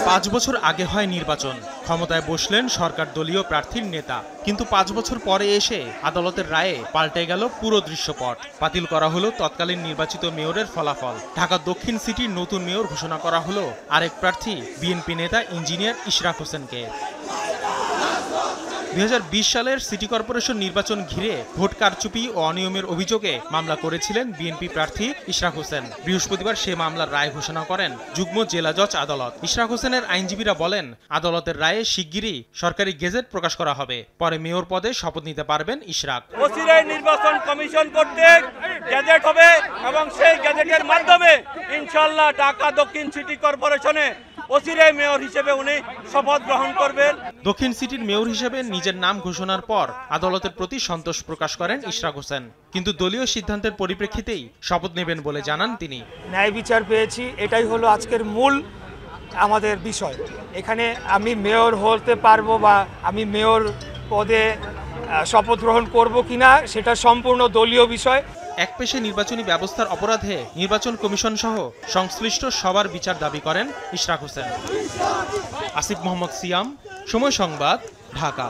5 বছর আগে হয় নির্বাচন, ক্ষমতায় বসলেন সরকার দলীয় প্রার্থীর নেতা, কিন্তু 5 বছর পরে এসে আদালতের রায়ে পাল্টে গেল পুরো দৃশ্যপট। বাতিল করা হলো তৎকালীন নির্বাচিত মেয়রের ফলাফল। ঢাকা দক্ষিণ সিটির নতুন মেয়র ঘোষণা করা হলো আরেক প্রার্থী বিএনপি নেতা ইঞ্জিনিয়ার ইশরাক হোসেনকে। 2020 সালের সিটি কর্পোরেশন নির্বাচন ঘিরে ভোট কারচুপি ও অনিয়মের অভিযোগে মামলা করেছিলেন বিএনপি প্রার্থী ইশরাক হোসেন। বৃহস্পতিবার সে মামলার রায় ঘোষণা করেন যুগ্ম জেলা জজ আদালত। ইশরাক হোসেনের আইনজীবীরা বলেন, আদালতের রায়ে শিগগিরই সরকারি গেজেট প্রকাশ করা হবে। পরে মেয়র পদে শপথ নিতে পারবেন ইশরাক। অচিরেই নির্বাচন কমিশন কর্তৃক গেজেট হবে এবং সেই গেজেটের মাধ্যমে ইনশাআল্লাহ ঢাকা দক্ষিণ সিটি কর্পোরেশনে অচিরেই মেয়র হিসেবে উনি শপথ গ্রহণ করবেন। দক্ষিণ সিটির মেয়র হিসেবে নিজের নাম ঘোষণার পর আদালতের প্রতি সন্তোষ প্রকাশ করেন ইশরাক হোসেন, কিন্তু দলীয় সিদ্ধান্তের পরিপ্রেক্ষিতেই শপথ নেবেন বলে জানান তিনি। ন্যায় বিচার পেয়েছি, এটাই হলো আজকের মূল আমাদের বিষয়। এখানে আমি মেয়র হতে পারবো বা আমি মেয়র পদে শপথ গ্রহণ করব কিনা সেটা সম্পূর্ণ দলীয় বিষয়। একপেশে নির্বাচনী ব্যবস্থার অপরাধে নির্বাচন কমিশন সহ সংশ্লিষ্ট সবার বিচার দাবি করেন ইশরাক হোসেন। আসিফ মোহাম্মদ সিয়াম, সময় সংবাদ, ঢাকা।